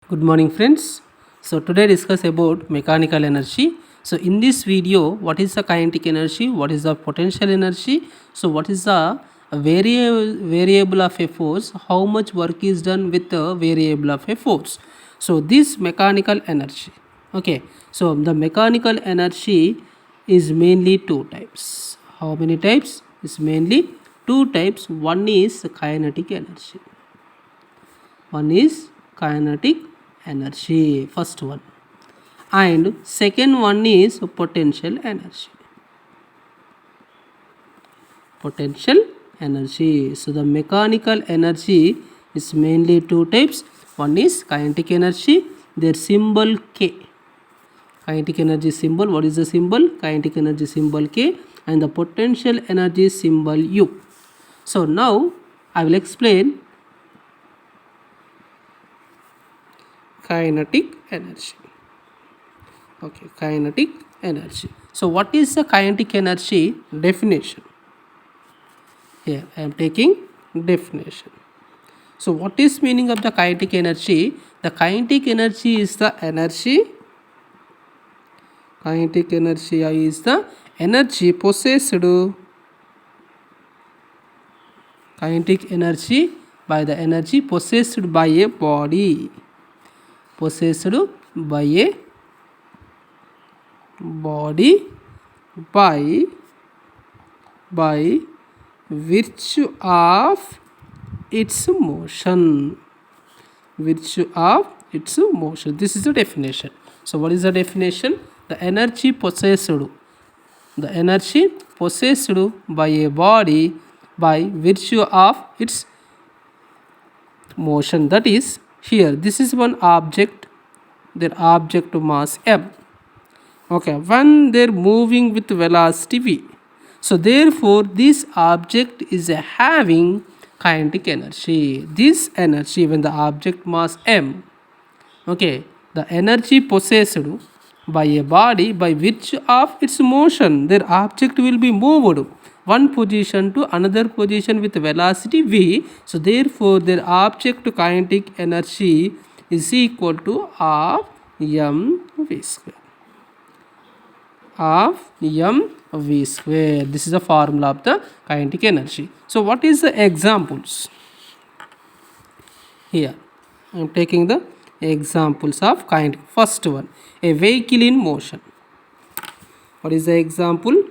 Good morning friends. So today discuss about mechanical energy. So in this video, what is the kinetic energy, what is the potential energy, so what is the variable of a force, how much work is done with the variable of a force. So this mechanical energy, okay, so the mechanical energy is mainly two types. How many types? It's mainly two types. One is kinetic energy, one is kinetic energy, first one, and second one is potential energy. Potential energy. So the mechanical energy is mainly two types. One is kinetic energy, their symbol K. Kinetic energy symbol, what is the symbol? Kinetic energy symbol K, and the potential energy symbol U. So now I will explain kinetic energy. Okay, kinetic energy. So what is the kinetic energy definition? Here I am taking definition. So what is meaning of the kinetic energy? The kinetic energy is the energy. Kinetic energy is the energy possessed. Kinetic energy by the energy possessed by a body. Possessed by a body by virtue of its motion. Virtue of its motion. This is the definition. So what is the definition? The energy possessed by a body by virtue of its motion. That is, here this is one object, their object mass m. Okay, when they're moving with velocity v, so therefore this object is having kinetic energy. This energy, when the object mass m, okay, the energy possessed by a body by virtue of its motion, their object will be moved one position to another position with velocity v. So therefore their object kinetic energy is equal to of m v square. Of mv square. This is the formula of the kinetic energy. So what is the examples? Here I am taking the examples of kinetic. First one, a vehicle in motion. What is the example?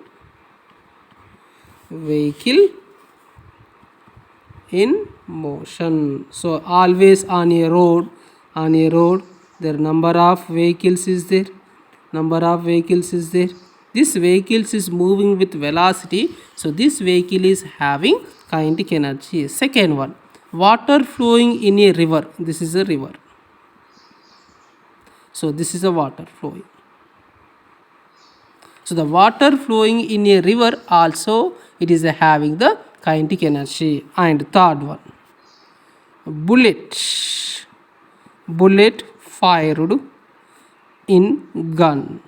Vehicle in motion. So always on a road, there number of vehicles is there. This vehicles is moving with velocity, so this vehicle is having kinetic energy. Second one, water flowing in a river. This is a river, so this is a water flowing. So the water flowing in a river also, it is having the kinetic energy. And third one, bullet fired in gun.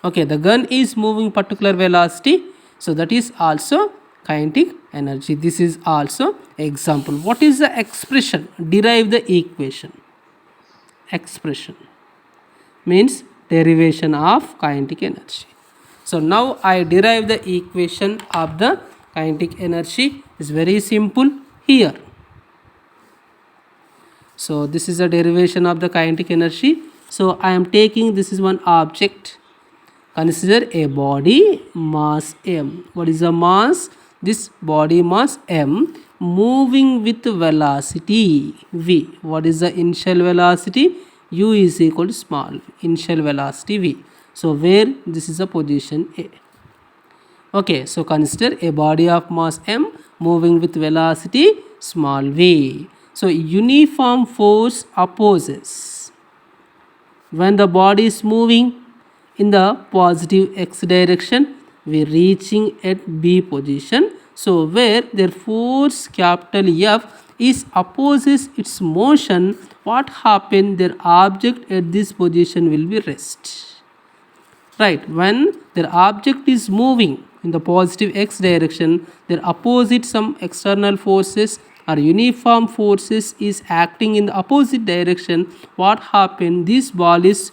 Okay, the gun is moving particular velocity, so that is also kinetic energy. This is also example. What is the expression? Derive the equation. Expression means derivation of kinetic energy. So now I derive the equation of the kinetic energy. Is very simple here. So this is a derivation of the kinetic energy. So I am taking, this is one object. Consider a body mass m. What is the mass? This body mass m moving with velocity v. What is the initial velocity? U is equal to small v. Initial velocity v. So where this is a position A. Okay, so consider a body of mass m moving with velocity small v. So uniform force opposes when the body is moving in the positive x direction, we reaching at B position. So where their force capital F is opposes its motion, what happen? Their object at this position will be rest. Right, when their object is moving in the positive x direction, their opposite some external forces or uniform forces is acting in the opposite direction, what happened? This ball is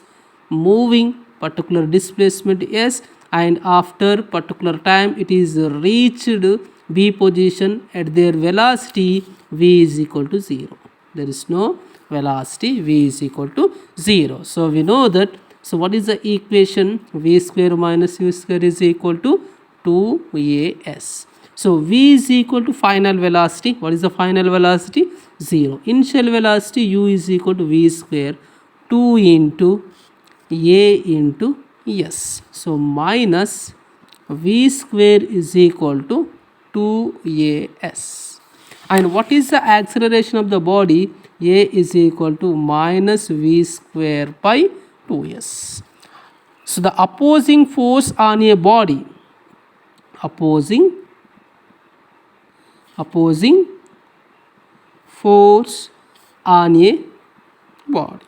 moving particular displacement s, and after particular time it is reached b position at their velocity v is equal to 0. There is no velocity, v is equal to 0. So we know that. So what is the equation? V square minus u square is equal to 2as. So v is equal to final velocity. What is the final velocity? 0. Initial velocity u is equal to v square 2 into a into s. So minus v square is equal to 2as. And what is the acceleration of the body? A is equal to minus v square by 2s. So the opposing force on a body, opposing force on a body.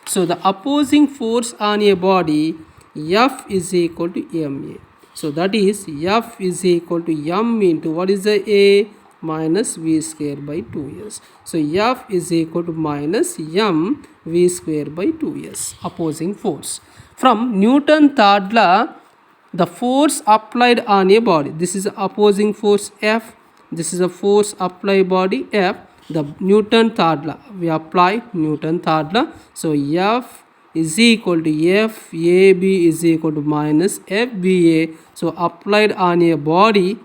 So the opposing force on a body, F is equal to ma. So that is F is equal to m into what is the a? Minus v square by 2s. So F is equal to minus m v square by 2s, opposing force. From Newton's third law, the force applied on a body, this is opposing force F, this is a force applied body F. The Newton's third law, we apply Newton's third law. So F is equal to FAB is equal to minus FBA. So applied on a body,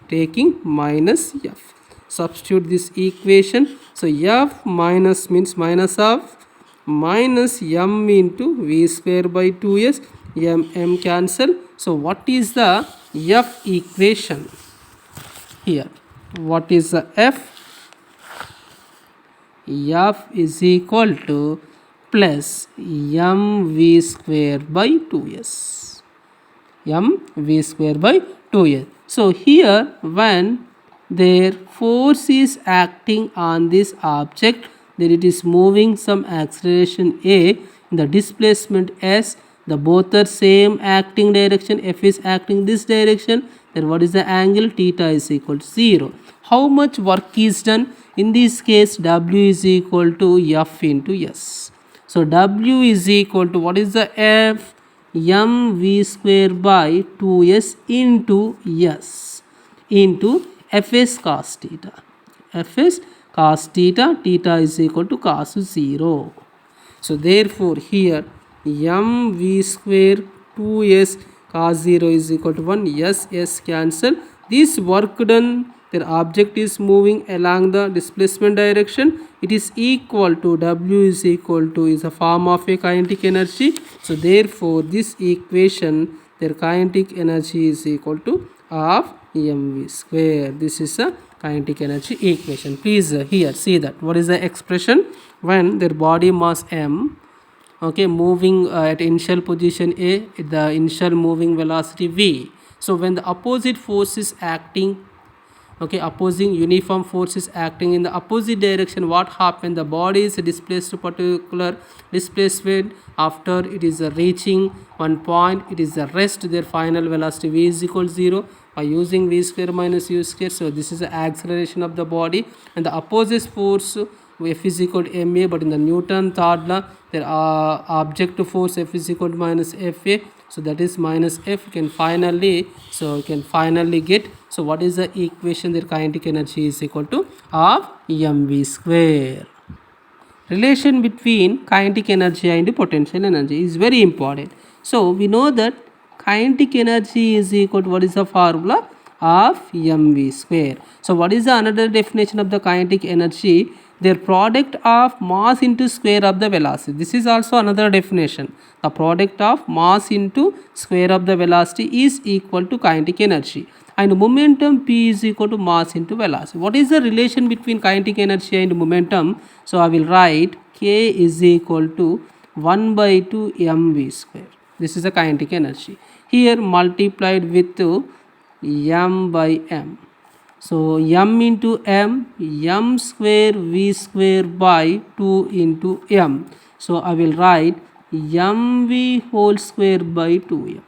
taking minus F. Substitute this equation. So F minus means minus of minus m into v square by 2s, m cancel. So what is the F equation here? What is the F? F is equal to plus mv square by 2s, mv square by 2s. So here when their force is acting on this object, then it is moving some acceleration a in the displacement s, the both are same acting direction, f is acting this direction, then what is the angle? Theta is equal to 0. How much work is done? In this case w is equal to f into s. So w is equal to what is the f? mv square by 2s into s into fs cos theta. Fs cos theta, theta is equal to cos 0. So therefore here mv square 2s cos 0 is equal to 1, s cancel. This work done, their object is moving along the displacement direction, it is equal to w is equal to is a form of a kinetic energy. So therefore this equation, their kinetic energy is equal to half mv square. This is a kinetic energy equation. Please here see that what is the expression when their body mass m, okay, moving at initial position a, the initial moving velocity v. So when the opposite force is acting, okay, opposing uniform force is acting in the opposite direction, what happened? The body is displaced to particular displacement. After it is reaching one point, it is the rest, their final velocity v is equal to 0 by using v square minus u square. So this is the acceleration of the body, and the opposite force F is equal to ma, but in the Newton third law, there are objective force F is equal to minus Fa. So that is minus F. You can finally, so you can finally get, so what is the equation? Their kinetic energy is equal to half mv square. Relation between kinetic energy and potential energy is very important. So we know that kinetic energy is equal to what is the formula? Half mv square. So what is the another definition of the kinetic energy? Their product of mass into square of the velocity. This is also another definition. The product of mass into square of the velocity is equal to kinetic energy. And momentum p is equal to mass into velocity. What is the relation between kinetic energy and momentum? So I will write k is equal to 1 by 2 mv square. This is the kinetic energy. Here multiplied with m by m. So m into m square v square by 2 into m. So I will write mv whole square by 2m.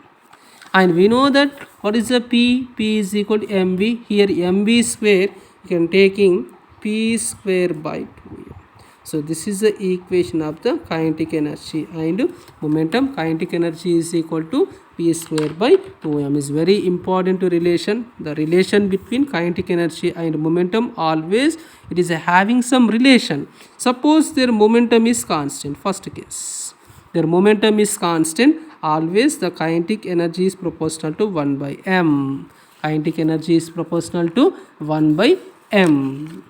And we know that what is the p? P is equal to mv. Here mv square, you can taking p square by 2m. So this is the equation of the kinetic energy and momentum. Kinetic energy is equal to p square by 2m. Is very important to relation. The relation between kinetic energy and momentum, always it is having some relation. Suppose their momentum is constant. First case, their momentum is constant, always the kinetic energy is proportional to 1 by m. Kinetic energy is proportional to 1 by m.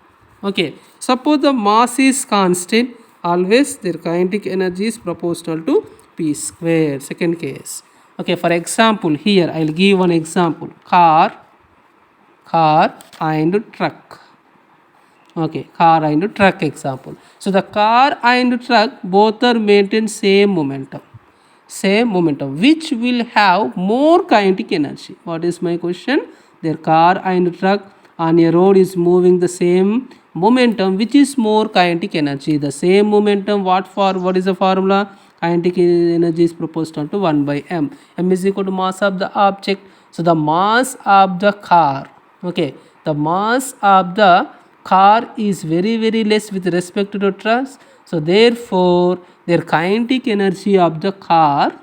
Okay, suppose the mass is constant, always their kinetic energy is proportional to p square. Second case. Okay, for example, here I'll give one example. Car and truck. Okay, car and truck example. So the car and truck both are maintain same momentum, which will have more kinetic energy. What is my question? Their car and truck on a road is moving the same momentum, which is more kinetic energy. The same momentum, what is the formula? Kinetic energy is proportional to 1 by m. M is equal to mass of the object. So the mass of the car, okay, the mass of the car is very less with respect to truck. So therefore their kinetic energy of the car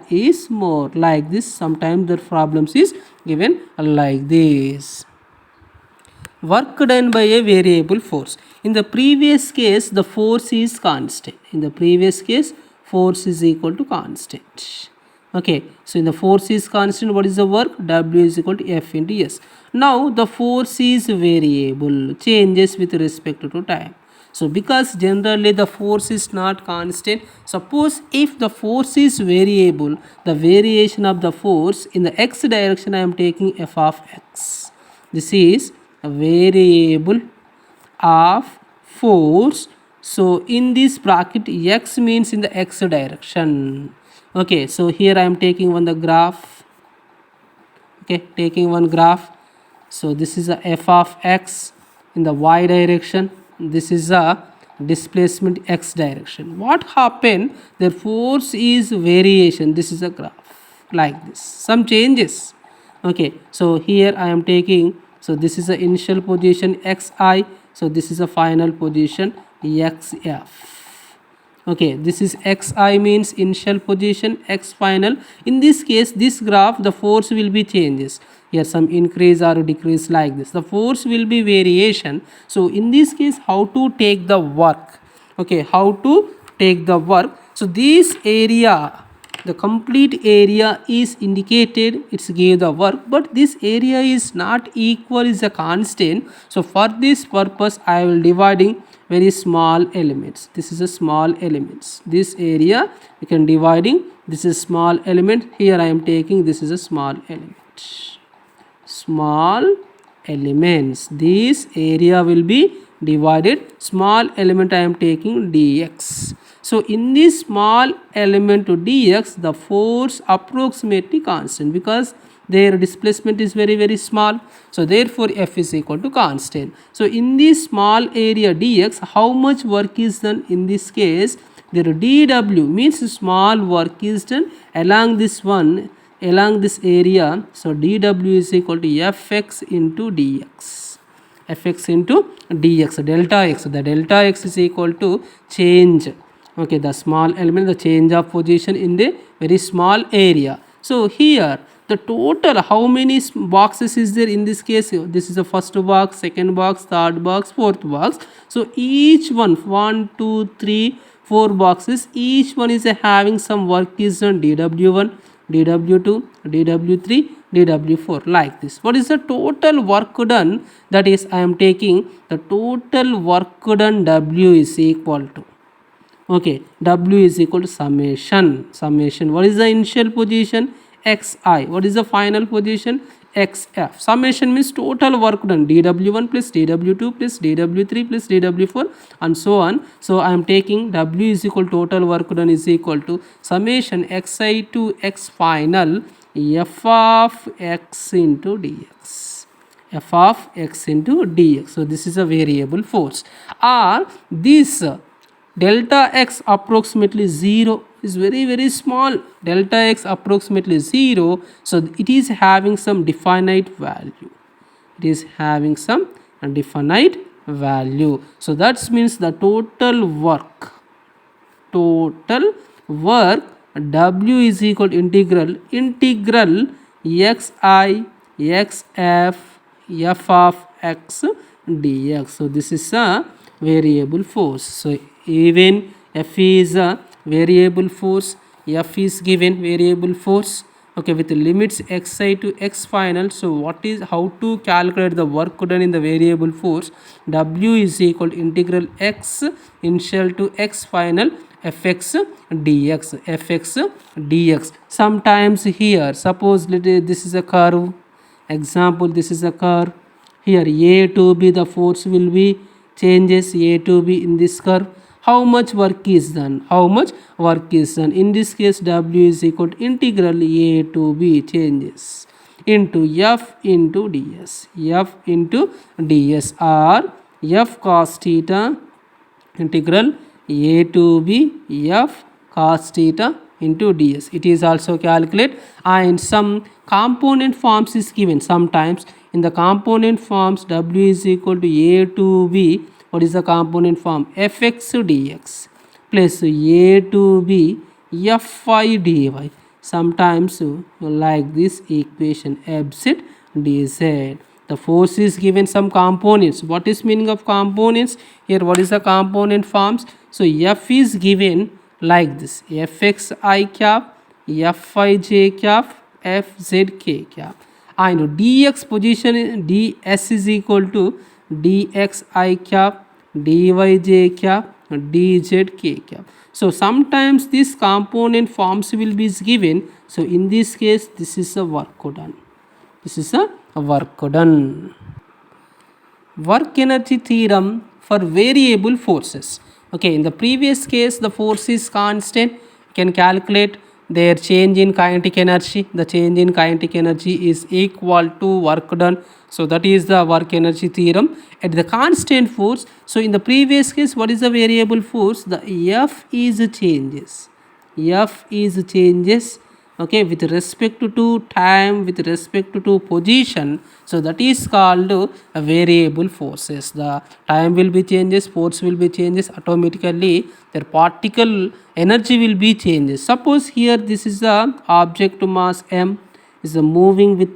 is more. Like this, sometimes the problems is given like this. Work done by a variable force. In the previous case, the force is constant. In the previous case, force is equal to constant. Okay, so in the force is constant, what is the work? W is equal to F into S. Now the force is variable, changes with respect to time. So because generally the force is not constant, suppose if the force is variable, the variation of the force in the x direction, I am taking f of x. This is a variable of force. So in this bracket, x means in the x direction. Okay, so here I am taking the graph. Okay, taking one graph. So this is a f of x in the y direction. This is a displacement x direction. What happened? The force is variation. This is a graph like this. Some changes. Okay, so here I am taking. So this is the initial position xi. So this is a final position xf. Okay, this is xi means initial position, x final. In this case, this graph, the force will be changes. Here some increase or decrease like this. The force will be variation. So in this case, how to take the work? Okay, how to take the work? So this area, the complete area is indicated, it's give the work, but this area is not equal, is a constant. So for this purpose, I will dividing very small elements. This is a small elements. This area you can dividing. This is small element. Here I am taking. This is a small element. Small elements. This area will be divided. Small element I am taking dx. So in this small element to dx, the force approximately constant because their displacement is very small. So therefore F is equal to constant. So in this small area dx, how much work is done? In this case, their dw means small work is done along this one, along this area. So dw is equal to fx into dx. Fx into dx, delta x. The delta x is equal to change. Okay, the small element, the change of position in the very small area. So here the total, how many boxes is there in this case? This is the first box, second box, third box, fourth box. So each one, 1 2 3 4 boxes, each one is having some work is done, dw1, dw2, dw3, dw4, like this. What is the total work done? That is, I am taking the total work done, w is equal to, okay, w is equal to summation. What is the initial position? xi. What is the final position? xf. Summation means total work done, dw1 plus dw2 plus dw3 plus dw4 and so on. So I am taking w is equal to total work done is equal to summation xi to x final f of x into dx. F of x into dx. So this is a variable force. Or this delta x approximately 0 is very small. Delta x approximately 0. So it is having some definite value. it is having some definite value. So that means the total work W is equal to integral xi xf f of x dx. So this is a variable force. So even f is a variable force, f is given variable force, okay, with limits xi to x final. So what is, how to calculate the work done in the variable force? W is equal to integral x initial to x final fx dx. Sometimes here, suppose this is a curve, example, this is a curve. Here a to b, the force will be changes a to b in this curve. How much work is done? In this case, w is equal to integral a to b changes into f into ds, or f cos theta integral a to b f cos theta into ds. It is also calculated, and some component forms is given. Sometimes in the component forms, w is equal to a to b, what is the component form? fx dx plus a to b fi dy. Sometimes like this equation fz dz. The force is given some components. What is meaning of components? Here what is the component forms? So f is given like this, fx I cap, fi j cap, fz k cap. I know dx position, ds is equal to dx I cap, dy j cap, dz k cap. So sometimes this component forms will be given. So in this case, this is a work done. Work energy theorem for variable forces. Okay, in the previous case, the force is constant. You can calculate their change in kinetic energy. The change in kinetic energy is equal to work done. So that is the work energy theorem at the constant force. So in the previous case, what is the variable force? The F is changes. Okay, with respect to time, with respect to position. So that is called a variable forces. The time will be changes, force will be changes, automatically their particle energy will be changes. Suppose here this is the object mass m is moving with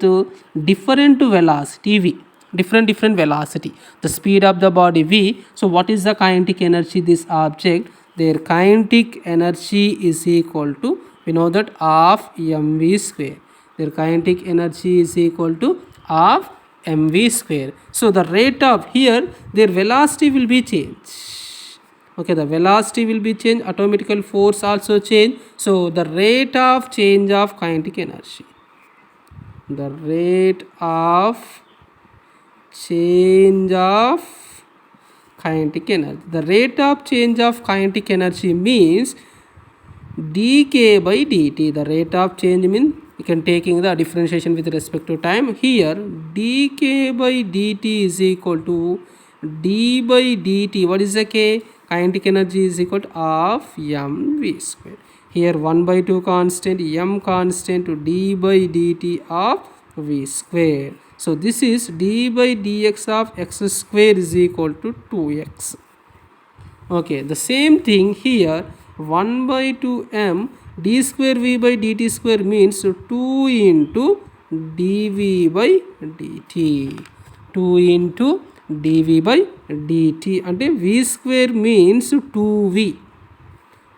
different velocity v, different velocity, the speed of the body v. So what is the kinetic energy this object? Their kinetic energy is equal to, we know that, half mv square. Their kinetic energy is equal to half mv square. So the rate of, here their velocity will be changed. Okay, the velocity will be changed, automatical force also change. So the rate of change of kinetic energy, the rate of change of kinetic energy, the rate of change of kinetic energy means dk by dt. The rate of change means, you can taking the differentiation with respect to time. Here dk by dt is equal to d by dt. What is the k? Kinetic energy is equal to half mv square. Here 1 by 2 constant, m constant, d by dt of v square. So this is d by dx of x square is equal to 2x. Okay, the same thing here, 1 by 2m d square v by dt square means 2 into dv by dt. 2 into dv by dt, and v square means 2v.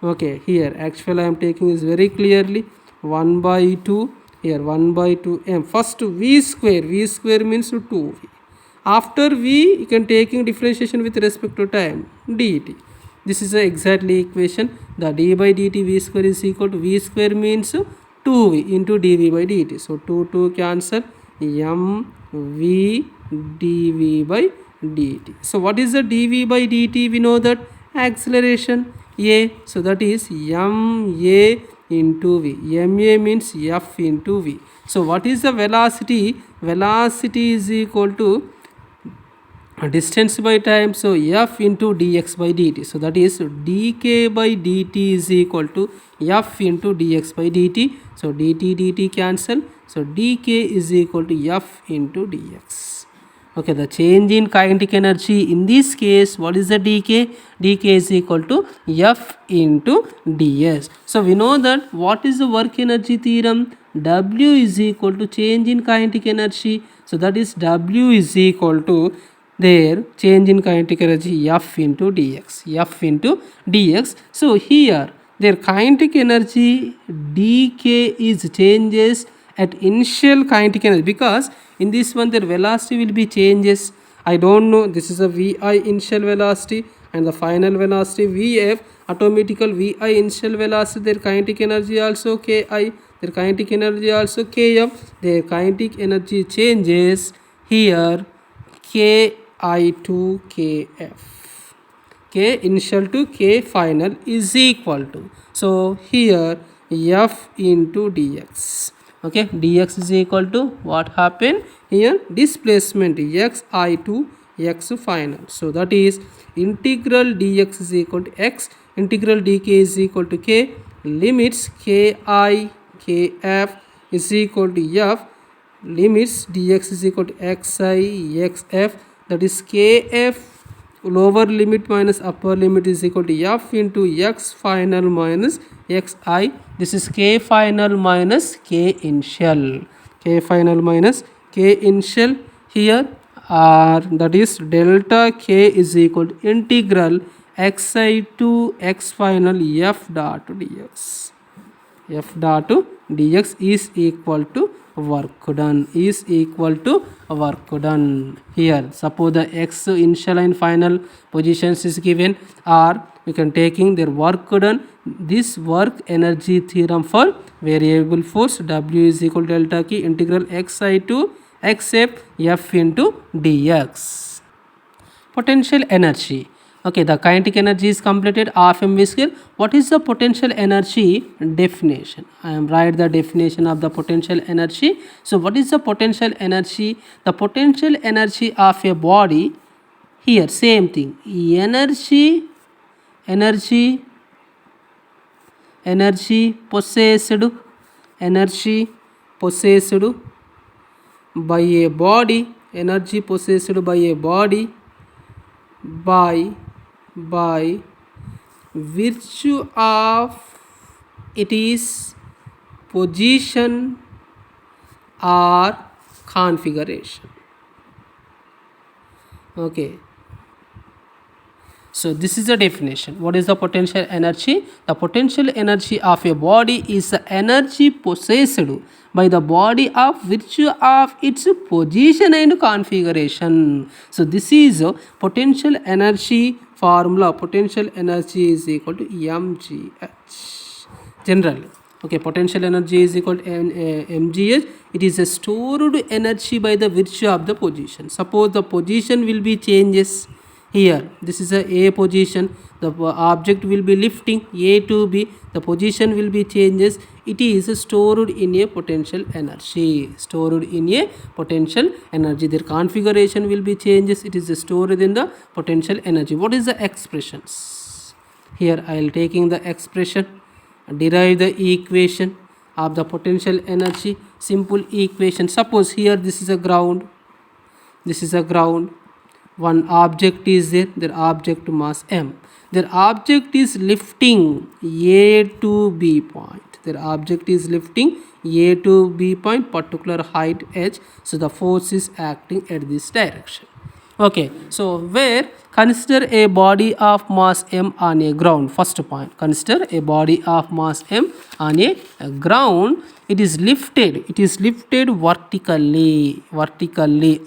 Okay, here actually I am taking is very clearly 1 by 2, here 1 by 2m. First v square means 2v. After v, you can taking differentiation with respect to time, dt. This is exactly equation. The d by dt v square is equal to, v square means 2v into dv by dt. So 2 cancel, m v dv by dt. So what is the dv by dt? We know that acceleration a. So that is ma into v. ma means f into v. So what is the velocity? Velocity is equal to distance by time. So f into dx by dt. So that is dk by dt is equal to f into dx by dt. So dt cancel. So dk is equal to f into dx. Okay, the change in kinetic energy in this case, what is the dk? Dk is equal to F into ds. So we know that what is the work energy theorem? W is equal to change in kinetic energy. So that is W is equal to their change in kinetic energy F into dx. F into dx. So here their kinetic energy dk is changes at initial kinetic energy, because in this one their velocity will be changes. I don't know, this is a vi initial velocity and the final velocity vf, automatical vi initial velocity, their kinetic energy also ki, their kinetic energy also kf, their kinetic energy changes here ki to kf, k initial to k final is equal to, so here f into dx. Okay, dx is equal to what happened here, displacement x I to x final. So that is integral dx is equal to x, integral dk is equal to k, limits ki kf is equal to f, limits dx is equal to xi xf, that is kf lower limit minus upper limit is equal to f into x final minus xi. This is k final minus k initial, k final minus k initial here, that is delta k is equal to integral xi to x final f dot dx. F dot dx is equal to work done, is equal to work done. Here suppose the x initial and final positions is given, or we can taking their work done. This work energy theorem for variable force W is equal to delta key integral xi to xf f into dx. Potential energy. Okay, the kinetic energy is completed, half mv square. What is the potential energy definition? I am write the definition of the potential energy. So what is the potential energy? The potential energy of a body, here same thing, energy possessed, energy possessed by a body, energy possessed by a body by virtue of its position or configuration. Okay, so this is the definition. What is the potential energy? The potential energy of a body is the energy possessed by the body of virtue of its position and configuration. So this is a potential energy formula. Potential energy is equal to mgh generally. Okay, potential energy is equal to mgh. It is a stored energy by the virtue of the position. Suppose the position will be changes. Here this is a position, the object will be lifting a to b, the position will be changes, it is stored in a potential energy, stored in a potential energy. Their configuration will be changes, it is stored in the potential energy. What is the expressions? Here I will taking the expression, derive the equation of the potential energy, simple equation. Suppose here this is a ground, this is a ground, one object is there, their object mass m, their object is lifting a to b point, their object is lifting a to b point, particular height h, so the force is acting at this direction. Okay, so where consider a body of mass m on a ground. First point, consider a body of mass m on a ground. It is lifted vertically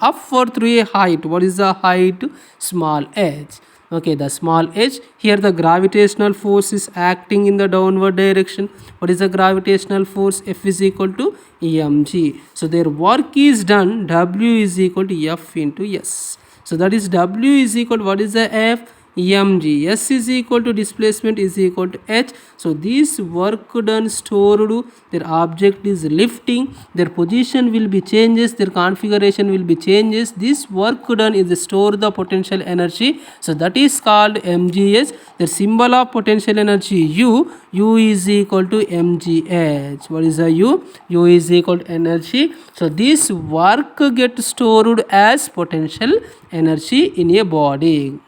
upward through a height. What is the height? Small h. Okay, the small h. Here the gravitational force is acting in the downward direction. What is the gravitational force? F is equal to mg. So their work is done, W is equal to F into S. So that is W is equal to, what is the F? mg. S is equal to displacement is equal to h. So this work done stored, their object is lifting, their position will be changes, their configuration will be changes. This work done is store the potential energy. So that is called mgs. The symbol of potential energy U is equal to mgh. What is the U? U is equal to energy. So this work gets stored as potential energy in a body.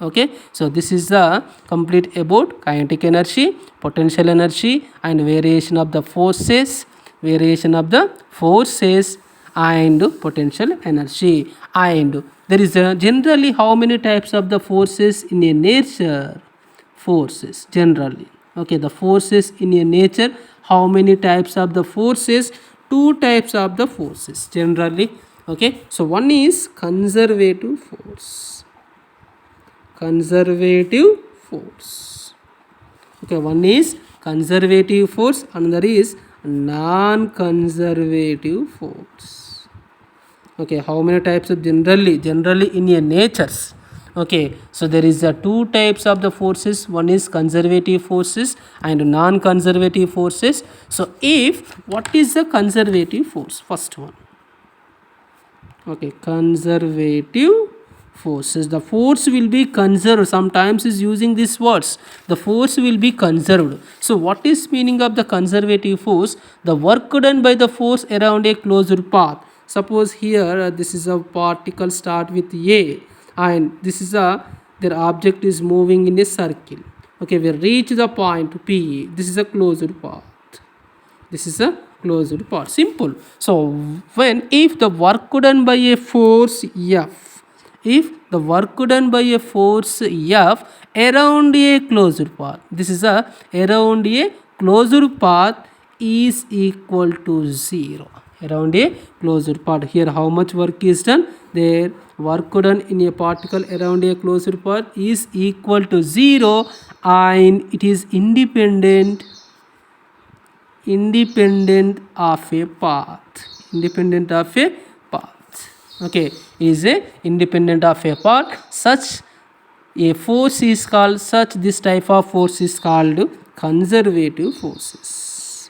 Okay, so this is the complete about kinetic energy, potential energy, and variation of the forces, and potential energy. And there is generally how many types of the forces in a nature? Forces generally. Okay, the forces in a nature, how many types of the forces? Two types of the forces generally. Okay, so one is conservative force. Okay, one is conservative force, another is non-conservative force. Okay, how many types of generally in a natures? Okay, so there is two types of the forces. One is conservative forces and non-conservative forces. So if what is the conservative force? First one. Okay, conservative forces. The force will be conserved. Sometimes is using these words. The force will be conserved. So what is meaning of the conservative force? The work done by the force around a closed path. Suppose here this is a particle start with A, and this is their object is moving in a circle. Okay, we reach the point P. This is a closed path. This is a closed path. Simple. So if the work done by a force F, if the work done by a force F around a closed path, this is a around a closed path is equal to 0. Around a closed path. Here how much work is done? There work done in a particle around a closed path is equal to 0, and it is independent of a path. Okay, is a independent of a path. Such a force is called, this type of force is called conservative forces.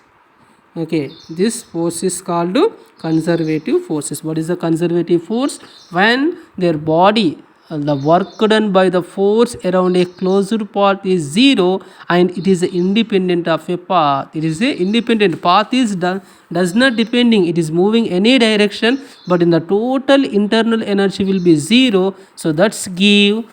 Okay, this force is called conservative forces. What is the conservative force? When their body, the work done by the force around a closed path is 0, and it is independent of a path. It is a independent path is does not depending, it is moving any direction, but in the total internal energy will be 0. So that's give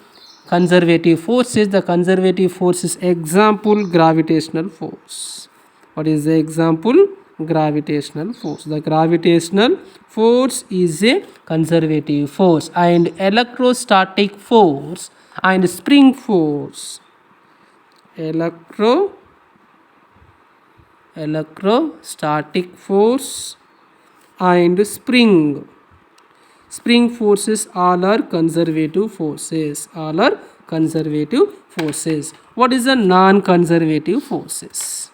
conservative forces. The conservative forces example gravitational force. What is the example? Gravitational force. The gravitational force is a conservative force. And electrostatic force and spring force. Electrostatic force and spring forces all are conservative forces. What is the non-conservative forces?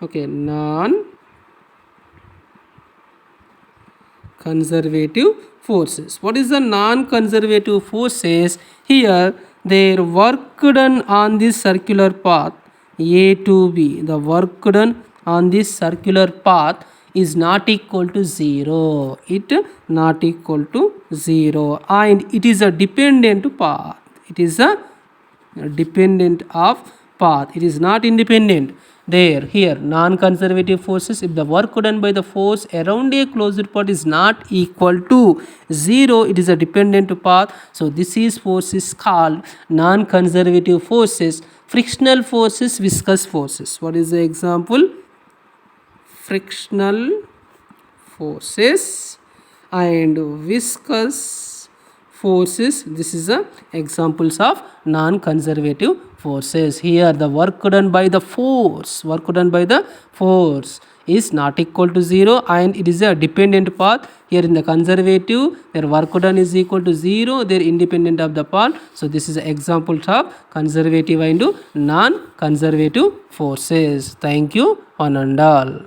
Okay, non-conservative forces. What is the non-conservative forces? Here their work done on this circular path A to B, the work done on this circular path is not equal to 0. It not equal to 0, and it is a dependent path. It is a dependent of path. It is not independent. Here non-conservative forces, if the work done by the force around a closed path is not equal to 0, it is a dependent path. So this is force is called non-conservative forces. Frictional forces, viscous forces. What is the example? Frictional forces and viscous forces. This is the examples of non-conservative forces. Here the work done by the force is not equal to 0, and it is a dependent path. Here in the conservative, their work done is equal to 0, they are independent of the path. So this is an example of conservative and non-conservative forces. Thank you, one and all.